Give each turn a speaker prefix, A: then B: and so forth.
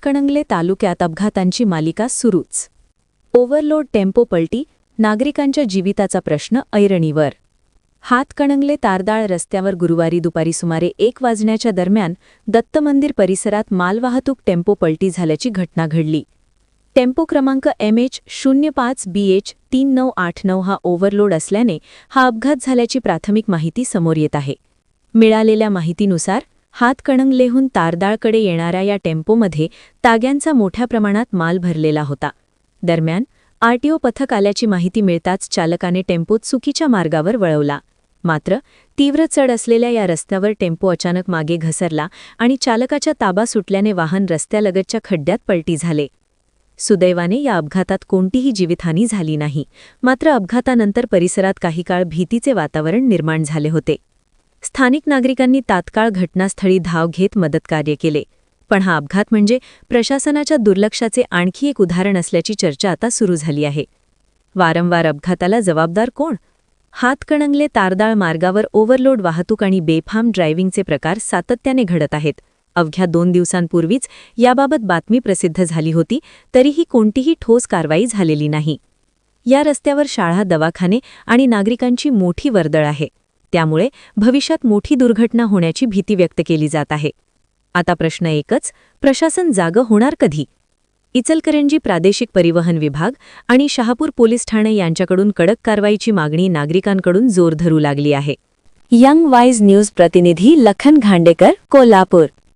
A: हातकणंगले तालुक्यात अपघातांची मालिका सुरूच. ओव्हरलोड टेम्पो पलटी, नागरिकांच्या जीविताचा प्रश्न ऐरणीवर. हातकणंगले तारदाळ रस्त्यावर गुरुवारी दुपारी सुमारे 1 वाजण्याच्या दरम्यान दत्त मंदिर परिसरात मालवाहतूक टेम्पो पलटी झाल्याची घटना घडली. टेम्पो क्रमांक MH05BH3989 हा ओव्हरलोड असल्याने हा अपघात झाल्याची प्राथमिक माहिती समोर येत आहे. मिळालेल्या माहितीनुसार हातकणंगलेहून तारदाळकडे येणाऱ्या या टेम्पोमध्ये ताग्यांचा मोठ्या प्रमाणात माल भरलेला होता. दरम्यान आरटीओ पथक आल्याची माहिती मिळताच चालकाने टेम्पो चुकीच्या मार्गावर वळवला. मात्र तीव्र चढ असलेल्या या रस्त्यावर टेम्पो अचानक मागे घसरला आणि चालकाच्या ताबा सुटल्याने वाहन रस्त्यालगतच्या खड्ड्यात पलटी झाले. सुदैवाने या अपघातात कोणतीही जीवितहानी झाली नाही. मात्र अपघातानंतर परिसरात काही काळ भीतीचे वातावरण निर्माण झाले होते. स्थानिक नागरिकांनी तात्काळ घटनास्थळी धाव घेत मदतकार्य केले. पण हा अपघात म्हणजे प्रशासनाच्या दुर्लक्षाचे आणखी एक उदाहरण असल्याची चर्चा आता सुरू झाली आहे. वारंवार अपघाताला जबाबदार कोण? हातकणंगले तारदाळ मार्गावर ओव्हरलोड वाहतूक आणि बेफाम ड्रायव्हिंगचे प्रकार सातत्याने घडत आहेत. अवघ्या 2 दिवसांपूर्वीच याबाबत बातमी प्रसिद्ध झाली होती, तरीही कोणतीही ठोस कारवाई झालेली नाही. या रस्त्यावर शाळा, दवाखाने आणि नागरिकांची मोठी वर्दळ आहे. त्यामुळे भविष्यात मोठी दुर्घटना होण्याची भीती व्यक्त केली जात आहे. आता प्रश्न एकच, प्रशासन जागं होणार कधी? इचलकरंजी प्रादेशिक परिवहन विभाग आणि शहापूर पोलीस ठाणे यांच्याकडून कडक कारवाईची मागणी नागरिकांकडून जोर धरू लागली आहे. यंग वाईज न्यूज प्रतिनिधी लखन घांडेकर, कोल्हापूर.